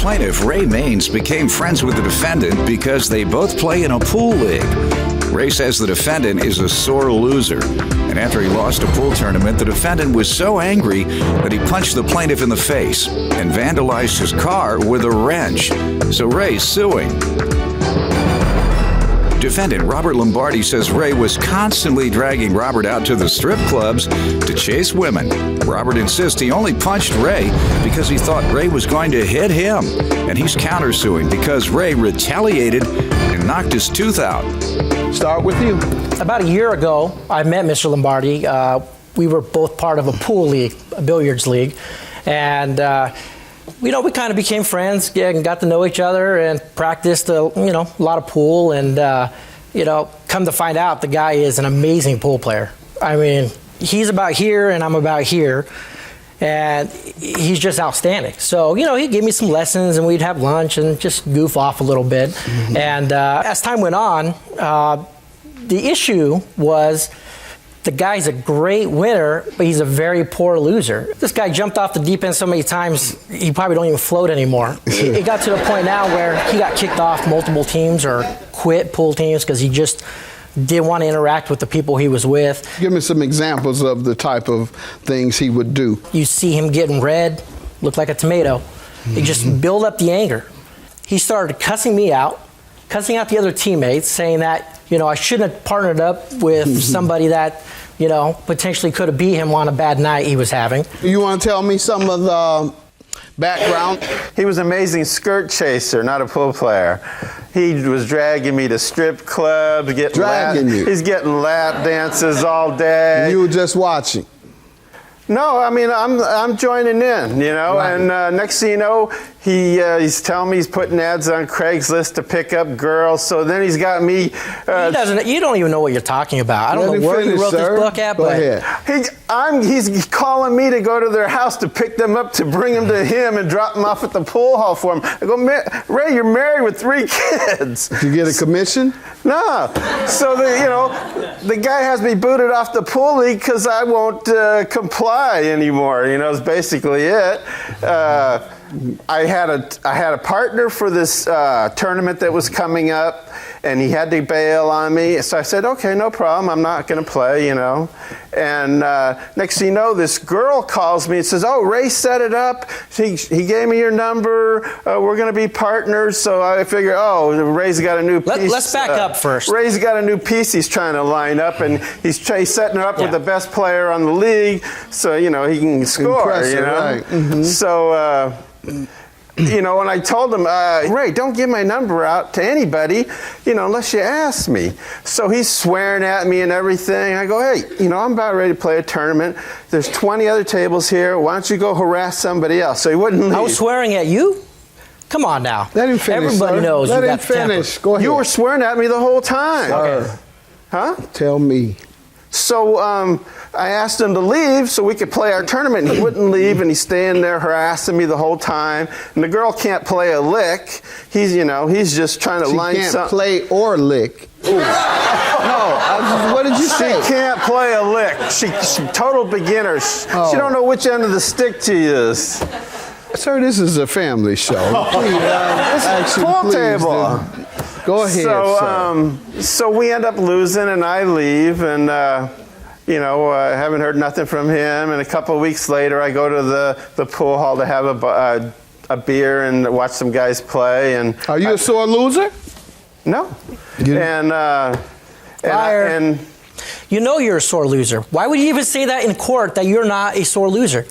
plaintiff, Ray Maines, became friends with the defendant because they both play in a pool league. Ray says the defendant is a sore loser, and after he lost a pool tournament, the defendant was so angry that he punched the plaintiff in the face and vandalized his car with a wrench. So Ray's suing. Defendant Robert Lombardi says Ray was constantly dragging Robert out to the strip clubs to chase women. Robert insists he only punched Ray because he thought Ray was going to hit him, and he's countersuing because Ray retaliated and knocked his tooth out. Start with you. About a year ago, I met Mr. Lombardi. We were both part of a pool league, a billiards league, and we kind of became friends and got to know each other and practiced, a lot of pool. And, come to find out, the guy is an amazing pool player. I mean, he's about here and I'm about here. And he's just outstanding. So, he'd give me some lessons and we'd have lunch and just goof off a little bit. Mm-hmm. And as time went on, the issue was the guy's a great winner, but he's a very poor loser. This guy jumped off the deep end so many times, he probably don't even float anymore. It got to the point now where he got kicked off multiple teams or quit pool teams because he just didn't want to interact with the people he was with. Give me some examples of the type of things he would do. You see him getting red, look like a tomato. He just build up the anger. He started cussing me out, cussing out the other teammates, saying that, I shouldn't have partnered up with somebody that, potentially could have beat him on a bad night he was having. You want to tell me some of the background? He was an amazing skirt chaser, not a pool player. He was dragging me to strip clubs, he's getting lap dances all day. And you were just watching? No, I mean, I'm joining in, right. And next thing you know, he's telling me he's putting ads on Craigslist to pick up girls, so then he's got me... you don't even know what you're talking about. I don't know where you wrote this book at, but... He's calling me to go to their house to pick them up, to bring them to him and drop them off at the pool hall for him. I go, Ray, you're married with 3 kids. Did you get a commission? No. So, the guy has me booted off the pool league because I won't comply anymore, is basically it. I had a partner for this tournament that was coming up, and he had to bail on me. So I said, okay, no problem. I'm not going to play, And next thing you know, this girl calls me and says, oh, Ray set it up. He gave me your number. We're going to be partners. So I figure, Ray's got a new piece. Let's back up first. Ray's got a new piece he's trying to line up, and he's setting her up with the best player on the league, so, he can score, Impressive, right. Mm-hmm. So, and I told him, Ray, don't give my number out to anybody, unless you ask me. So he's swearing at me and everything. I go, hey, I'm about ready to play a tournament. There's 20 other tables here. Why don't you go harass somebody else? So he wouldn't leave. I was swearing at you? Come on now. Let him finish, Everybody knows Let you him got finish. temper. Go ahead. You were swearing at me the whole time. Okay. Huh? Tell me. So I asked him to leave so we could play our tournament. He wouldn't leave, and he's staying there harassing me the whole time. And the girl can't play a lick. He's just trying to line something. She can't play or lick. No, what did you say? She can't play a lick. She's total beginner. She don't know which end of the stick to use. Sir, this is a family show. This is a pool table. Go ahead, sir. So we end up losing, and I leave, and haven't heard nothing from him. And a couple of weeks later, I go to the pool hall to have a beer and watch some guys play. And are you a sore loser? No. Liar. You're a sore loser. Why would you even say that in court that you're not a sore loser?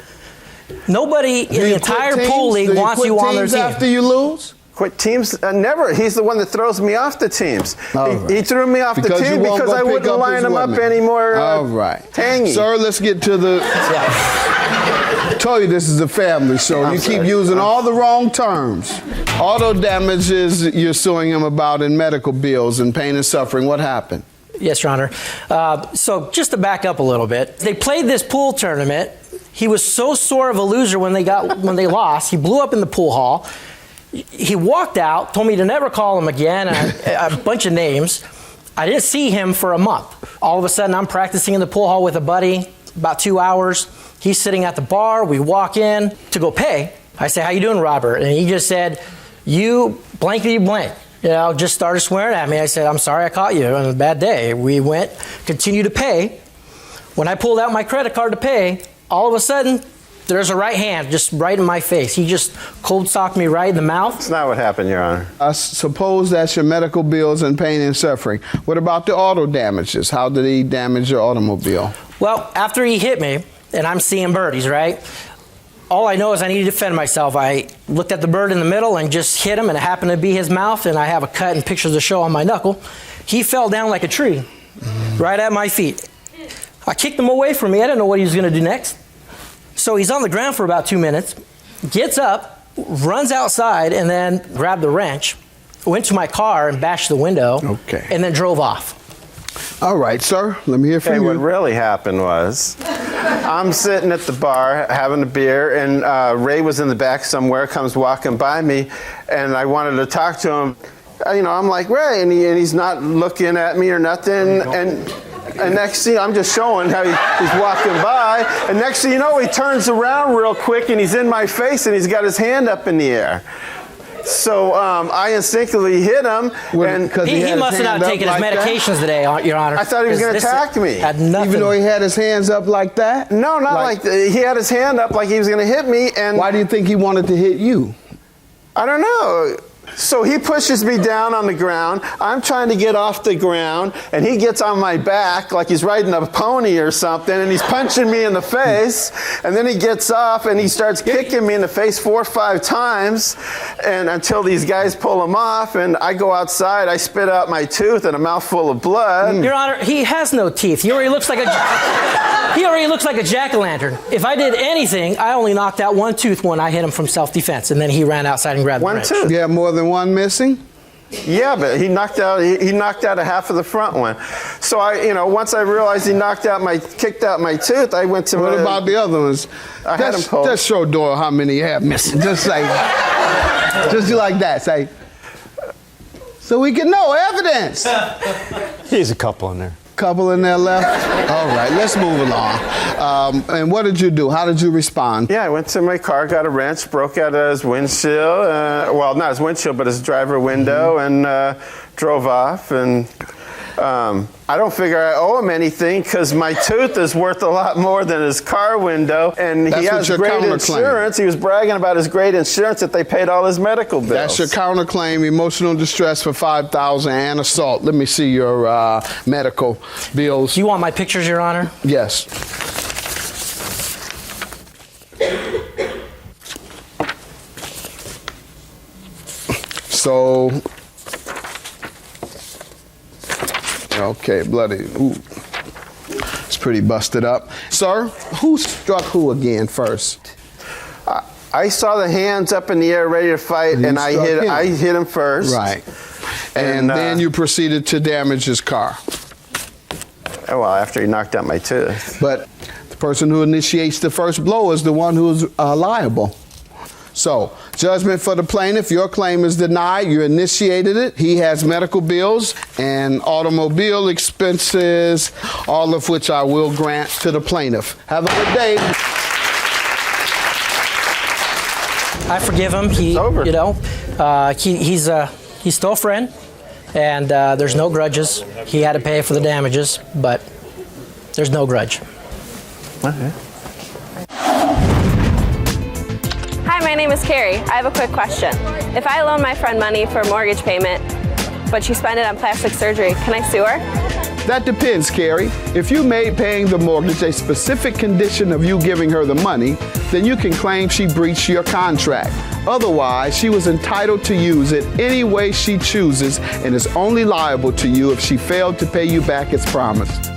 Nobody in the entire pool league wants you on their team. After you lose? Quit teams? Never. He's the one that throws me off the teams. He threw me off the team because I wouldn't line him up anymore. All right. Tangy. Sir, let's get to the... I told you this is a family show. You keep using all the wrong terms. Auto damages you're suing him about, in medical bills and pain and suffering. What happened? Yes, Your Honor. So just to back up a little bit, they played this pool tournament. He was so sore of a loser when they lost. He blew up in the pool hall. He walked out, told me to never call him again, a bunch of names. I didn't see him for a month. All of a sudden, I'm practicing in the pool hall with a buddy, about 2 hours. He's sitting at the bar. We walk in to go pay. I said, how you doing, Robert? And he just said, you blankety blank. You know, just started swearing at me. I said, I'm sorry I caught you on a bad day. We went, continued to pay. When I pulled out my credit card to pay, all of a sudden, there's a right hand just right in my face. He just cold socked me right in the mouth. That's not what happened, Your Honor. I suppose that's your medical bills and pain and suffering. What about the auto damages? How did he damage your automobile? Well, after he hit me, and I'm seeing birdies, right? All I know is I need to defend myself. I looked at the bird in the middle and just hit him, and it happened to be his mouth, and I have a cut and pictures to show on my knuckle. He fell down like a tree, right at my feet. I kicked him away from me. I didn't know what he was going to do next. So he's on the ground for about 2 minutes, gets up, runs outside, and then grabbed the wrench, went to my car and bashed the window, and then drove off. All right, sir, let me hear from you. What really happened was, I'm sitting at the bar having a beer, and Ray was in the back somewhere, comes walking by me, and I wanted to talk to him. You know, I'm like, Ray, and he's not looking at me or nothing, and next thing, I'm just showing how he's walking by, and next thing you know, he turns around real quick, and he's in my face, and he's got his hand up in the air. So I instinctively hit him. And he must have not taken his medications today, Your Honor. I thought he was going to attack me. Even though he had his hands up like that? No, not like that. He had his hand up like he was going to hit me. And why do you think he wanted to hit you? I don't know. So he pushes me down on the ground. I'm trying to get off the ground, and he gets on my back like he's riding a pony or something, and he's punching me in the face. And then he gets off, and he starts kicking me in the face 4 or 5 times, and until these guys pull him off. And I go outside, I spit out my tooth and a mouthful of blood. Your Honor, he has no teeth. He already looks like a jack-o'-lantern. If I did anything, I only knocked out one tooth when I hit him from self-defense, and then he ran outside and grabbed the wrench. One tooth? Yeah, more than one missing? Yeah, but he knocked out a half of the front one. So once I realized he kicked out my tooth, I went to. What about the other ones? I had him pulled. Just show Doyle how many you have missing. Just say, just do like that. Say, so we can know evidence. He's a couple in there. Couple in there left? All right, let's move along. And what did you do? How did you respond? Yeah, I went to my car, got a wrench, broke out his windshield. Well, not his windshield, but his driver window, and drove off. And I don't figure I owe him anything because my tooth is worth a lot more than his car window. And he has great insurance. He was bragging about his great insurance that they paid all his medical bills. That's your counterclaim, emotional distress for $5,000 and assault. Let me see your medical bills. Do you want my pictures, Your Honor? Yes. So, okay, bloody. Ooh. It's pretty busted up. Sir, who struck who again first? I saw the hands up in the air ready to fight, and I hit him first. Right. And then you proceeded to damage his car. Well, after he knocked out my tooth. But the person who initiates the first blow is the one who's liable. So, judgment for the plaintiff, your claim is denied, you initiated it, he has medical bills and automobile expenses, all of which I will grant to the plaintiff. Have a good day. I forgive him. It's over. He's still a friend, and there's no grudges. He had to pay for the damages, but there's no grudge. Okay. Hi, my name is Carrie. I have a quick question. If I loan my friend money for a mortgage payment, but she spent it on plastic surgery, can I sue her? That depends, Carrie. If you made paying the mortgage a specific condition of you giving her the money, then you can claim she breached your contract. Otherwise, she was entitled to use it any way she chooses and is only liable to you if she failed to pay you back as promised.